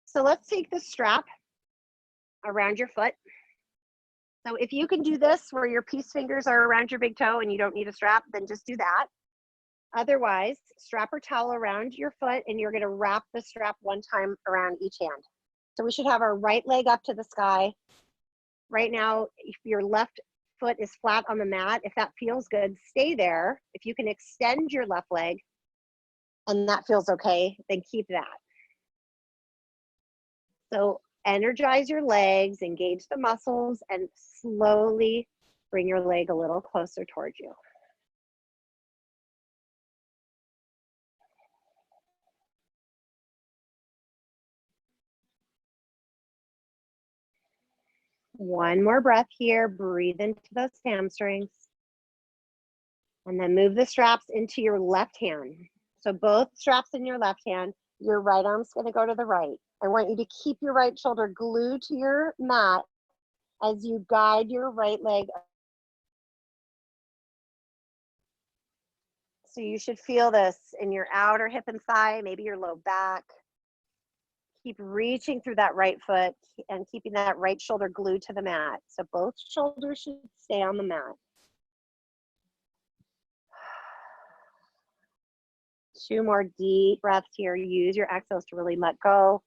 So let's take the strap around your foot. So if you can do this where your peace fingers are around your big toe and you don't need a strap, then just do that. Otherwise, strap or towel around your foot and you're going to wrap the strap one time around each hand. So we should have our right leg up to the sky. Right now, if your left foot is flat on the mat, if that feels good, stay there. If you can extend your left leg and that feels okay, then keep that. So energize your legs, engage the muscles, and slowly bring your leg a little closer towards you. One more breath here. Breathe into those hamstrings. And then move the straps into your left hand. So both straps in your left hand, your right arm's going to go to the right. I want you to keep your right shoulder glued to your mat as you guide your right leg. So you should feel this in your outer hip and thigh, maybe your low back. Keep reaching through that right foot and keeping that right shoulder glued to the mat. So both shoulders should stay on the mat. 2 more deep breaths here. Use your exhales to really let go.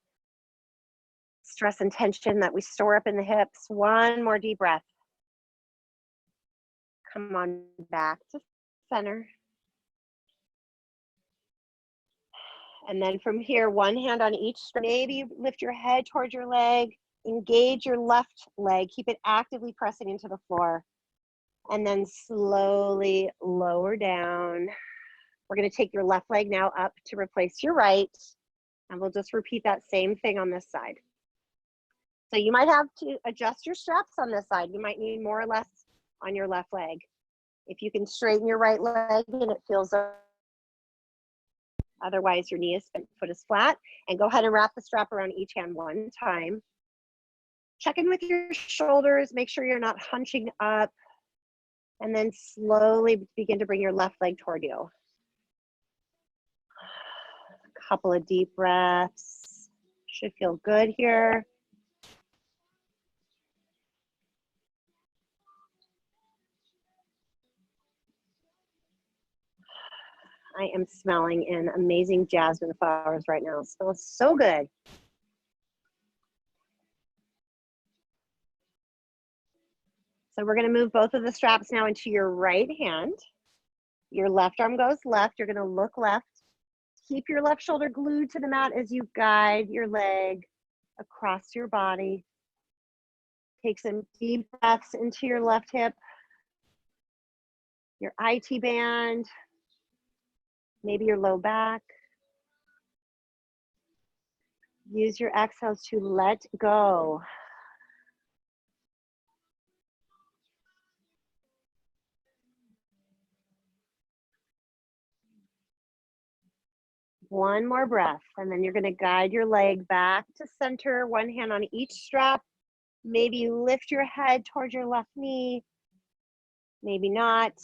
Stress and tension that we store up in the hips. 1 more deep breath. Come on back to center. And then from here, 1 hand on each. Maybe lift your head towards your leg. Engage your left leg. Keep it actively pressing into the floor. And then slowly lower down. We're going to take your left leg now up to replace your right. And we'll just repeat that same thing on this side. So you might have to adjust your straps on this side. You might need more or less on your left leg. If you can straighten your right leg and it feels okay. Otherwise, your knee is bent, foot is flat. And go ahead and wrap the strap around each hand 1 time. Check in with your shoulders. Make sure you're not hunching up. And then slowly begin to bring your left leg toward you. A couple of deep breaths. Should feel good here. I am smelling in amazing jasmine flowers right now. It smells so good. So we're going to move both of the straps now into your right hand. Your left arm goes left. You're going to look left. Keep your left shoulder glued to the mat as you guide your leg across your body. Take some deep breaths into your left hip, your IT band, maybe your low back. Use your exhales to let go. One more breath, and then you're going to guide your leg back to center, 1 hand on each strap. Maybe lift your head towards your left knee, maybe not.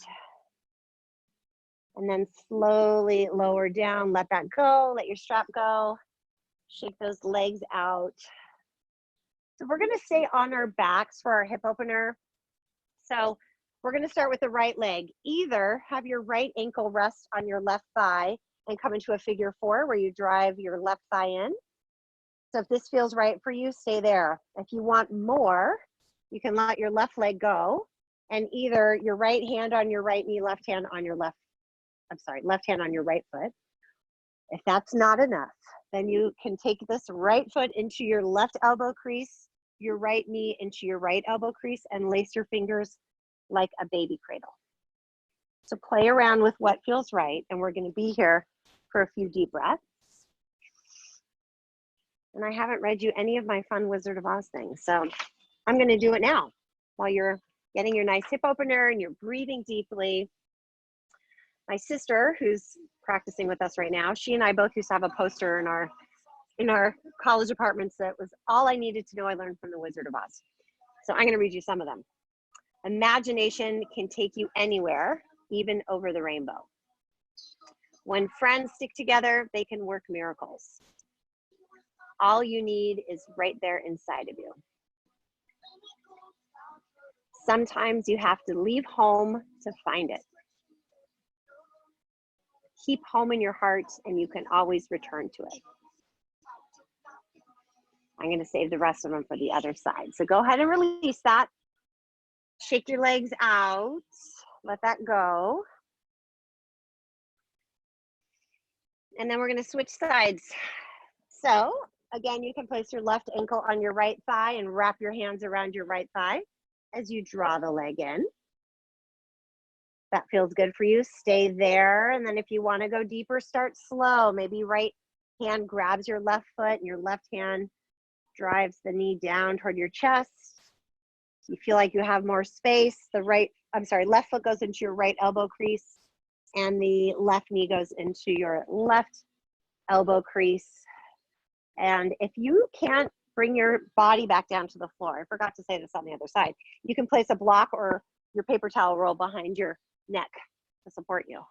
And then slowly lower down, let that go, let your strap go. Shake those legs out. So we're going to stay on our backs for our hip opener. So we're going to start with the right leg. Either have your right ankle rest on your left thigh and come into a figure 4 where you drive your left thigh in. So if this feels right for you, stay there. If you want more, you can let your left leg go and either your right hand on your right knee, left hand on your left hand on your right foot. If that's not enough, then you can take this right foot into your left elbow crease, your right knee into your right elbow crease, and lace your fingers like a baby cradle. So play around with what feels right, and we're going to be here for a few deep breaths. And I haven't read you any of my fun Wizard of Oz things, so I'm going to do it now while you're getting your nice hip opener and you're breathing deeply. My sister, who's practicing with us right now, she and I both used to have a poster in our college apartments that was all I needed to know I learned from the Wizard of Oz. So I'm going to read you some of them. Imagination can take you anywhere, even over the rainbow. When friends stick together, they can work miracles. All you need is right there inside of you. Sometimes you have to leave home to find it. Keep home in your heart and you can always return to it. I'm going to save the rest of them for the other side. So go ahead and release that. Shake your legs out. Let that go. And then we're going to switch sides. So again, you can place your left ankle on your right thigh and wrap your hands around your right thigh as you draw the leg in. That feels good for you, stay there. And then if you want to go deeper, start slow. Maybe right hand grabs your left foot and your left hand drives the knee down toward your chest. You feel like you have more space. Left foot goes into your right elbow crease and the left knee goes into your left elbow crease. And if you can't Bring your body back down to the floor. I forgot to say this on the other side. You can place a block or your paper towel roll behind your neck to support you.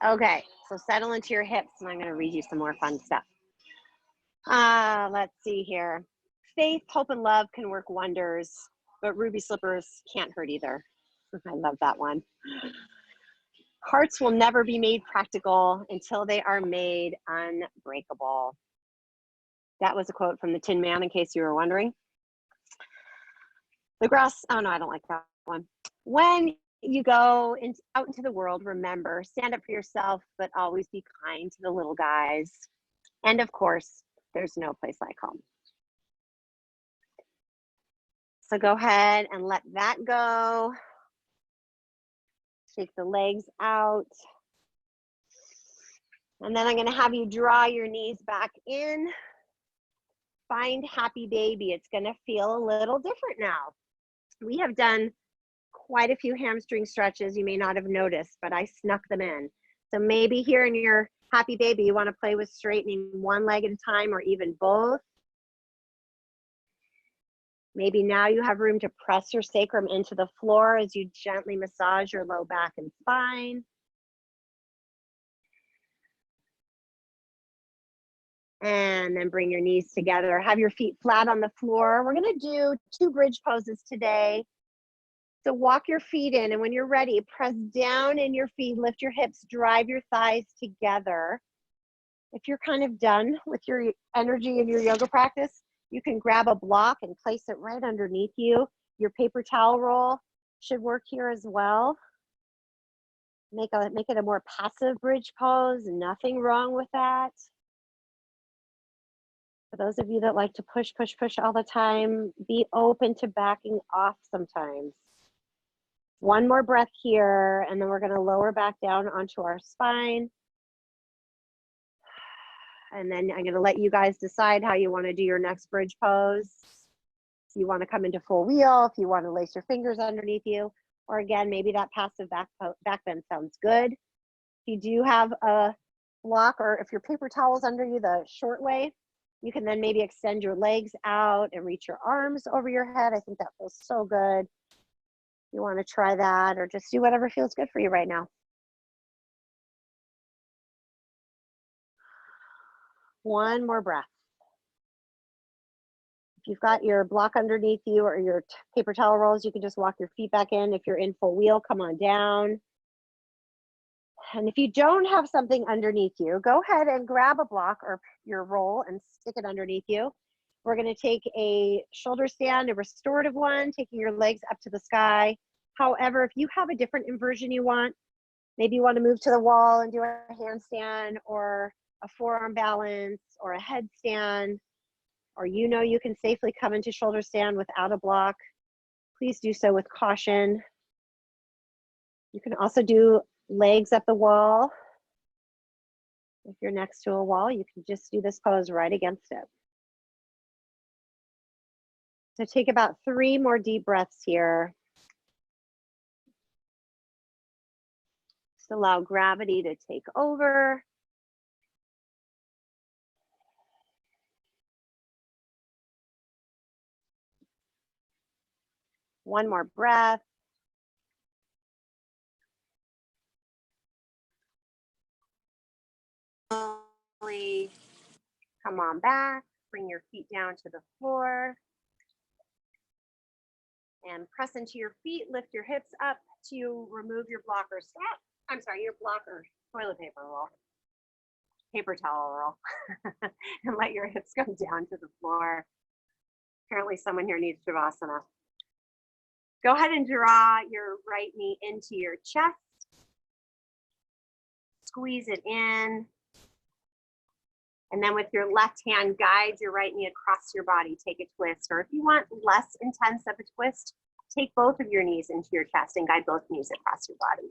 Okay, so settle into your hips, and I'm going to read you some more fun stuff. Let's see here. Faith, hope, and love can work wonders, but ruby slippers can't hurt either. I love that one. Hearts will never be made practical until they are made unbreakable. That was a quote from the Tin Man, in case you were wondering. The grass, oh no, I don't like that one. When you go out into the world, remember, stand up for yourself, but always be kind to the little guys. And of course, there's no place like home. So go ahead and let that go. Take the legs out. And then I'm going to have you draw your knees back in. Find happy baby. It's going to feel a little different now. We have done quite a few hamstring stretches you may not have noticed, but I snuck them in. So maybe here in your happy baby, you want to play with straightening one leg at a time or even both. Maybe now you have room to press your sacrum into the floor as you gently massage your low back and spine. And then bring your knees together. Have your feet flat on the floor. We're going to do 2 bridge poses today. So walk your feet in, and when you're ready, press down in your feet, lift your hips, drive your thighs together. If you're kind of done with your energy in your yoga practice, you can grab a block and place it right underneath you. Your paper towel roll should work here as well. Make it a more passive bridge pose. Nothing wrong with that. For those of you that like to push, push, push all the time, be open to backing off sometimes. One more breath here, and then we're going to lower back down onto our spine. And then I'm going to let you guys decide how you want to do your next bridge pose. If you want to come into full wheel, if you want to lace your fingers underneath you, or again, maybe that passive back bend sounds good. If you do have a block, or if your paper towel's under you the short way, you can then maybe extend your legs out and reach your arms over your head. I think that feels so good. You want to try that, or just do whatever feels good for you right now. One more breath. If you've got your block underneath you or your paper towel rolls, you can just walk your feet back in. If you're in full wheel, come on down. And if you don't have something underneath you, go ahead and grab a block or your roll and stick it underneath you. We're going to take a shoulder stand, a restorative one, taking your legs up to the sky. However, if you have a different inversion you want, maybe you want to move to the wall and do a handstand or a forearm balance or a headstand, or you know you can safely come into shoulder stand without a block, please do so with caution. You can also do legs up the wall. If you're next to a wall, you can just do this pose right against it. So take about 3 more deep breaths here. Just allow gravity to take over. One more breath. Slowly come on back. Bring your feet down to the floor. And press into your feet. Lift your hips up to remove your blocker strap. I'm sorry, your blocker toilet paper roll. Paper towel roll. And let your hips go down to the floor. Apparently someone here needs Shavasana. Go ahead and draw your right knee into your chest. Squeeze it in. And then with your left hand, guide your right knee across your body. Take a twist. Or if you want less intense of a twist, take both of your knees into your chest and guide both knees across your body.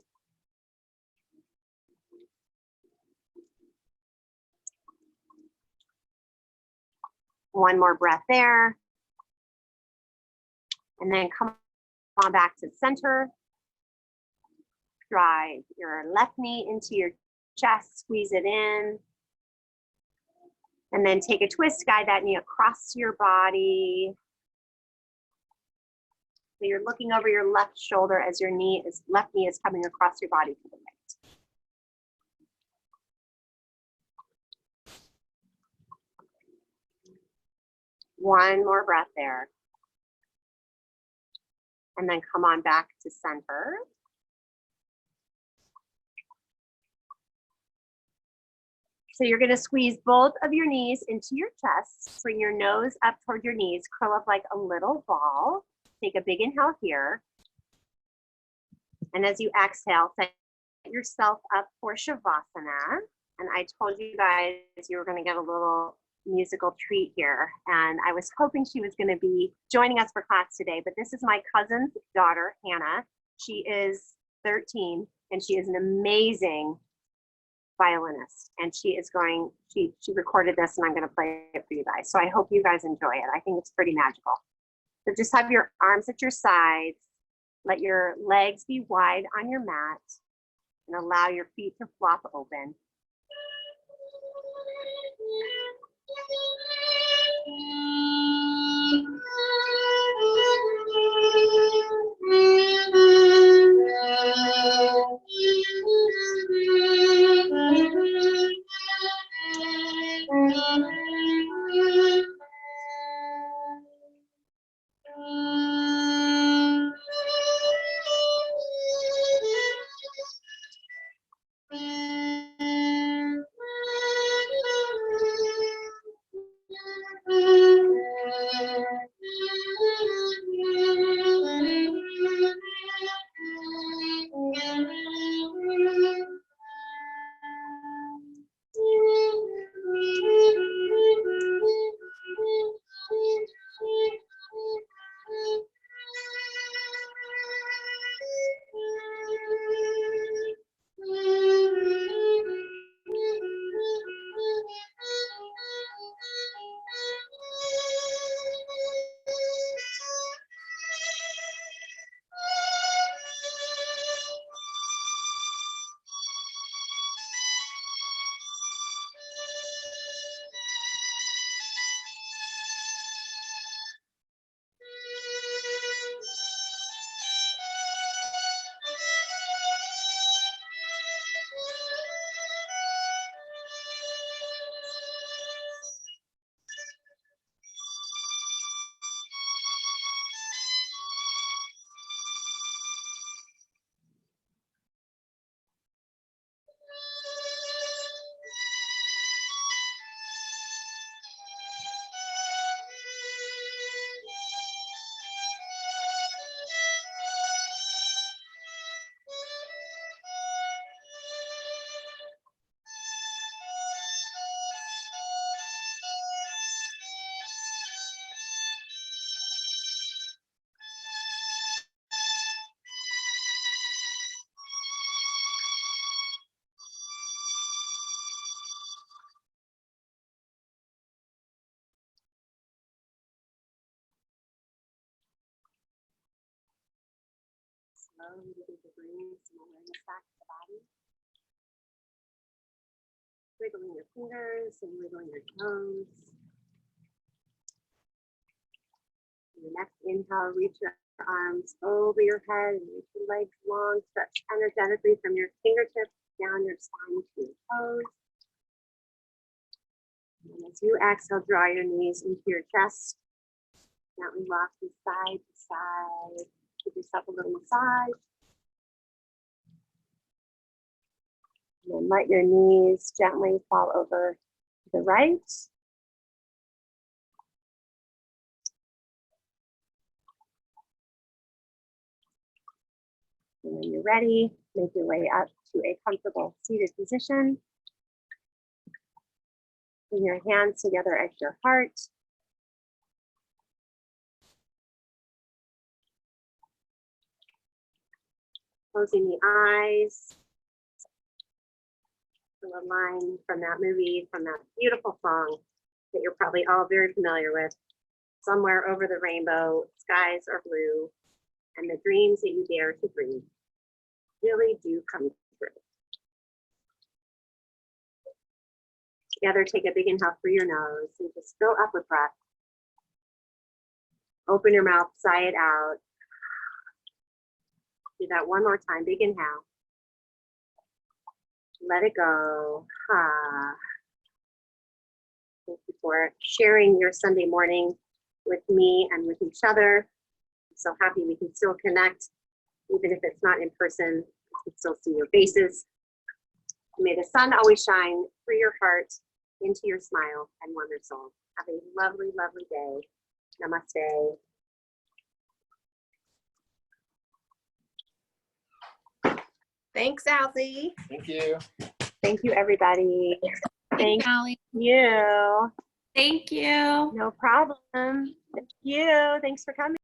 One more breath there. And then come on back to center. Drive your left knee into your chest, squeeze it in. And then take a twist, guide that knee across your body. So you're looking over your left shoulder as your left knee is coming across your body to the right. One more breath there. And then come on back to center. So you're going to squeeze both of your knees into your chest. Bring your nose up toward your knees. Curl up like a little ball. Take a big inhale here. And as you exhale, set yourself up for Shavasana. And I told you guys you were going to get a little musical treat here. And I was hoping she was going to be joining us for class today. But this is my cousin's daughter, Hannah. She is 13 and she is an amazing violinist, and she recorded this and I'm going to play it for you guys. So I hope you guys enjoy it. I think it's pretty magical. So just have your arms at your sides, let your legs be wide on your mat, and allow your feet to flop open. Slowly begin to bring some awareness back to the body. Wiggling your fingers and wiggling your toes. On your next inhale, reach your arms over your head and reach your legs long. Stretch energetically from your fingertips down your spine to your toes. And as you exhale, draw your knees into your chest. Gently rock from side to side. Give yourself a little massage. And then let your knees gently fall over to the right. And when you're ready, make your way up to a comfortable seated position. Bring your hands together at your heart. Closing the eyes. A line from that movie, from that beautiful song that you're probably all very familiar with. Somewhere over the rainbow, skies are blue, and the dreams that you dare to dream really do come true. Together, take a big inhale through your nose and just fill up with breath. Open your mouth, sigh it out. Do that one more time. Big inhale. Let it go. Thank you for sharing your Sunday morning with me and with each other. I'm so happy we can still connect, even if it's not in person. We can still see your faces. May the sun always shine through your heart, into your smile, and warm your soul. Have a lovely, lovely day. Namaste. Thanks, Alfie. Thank you. Thank you, everybody. Thank Allie. you. Thank you. No problem. Thank you. Thanks for coming.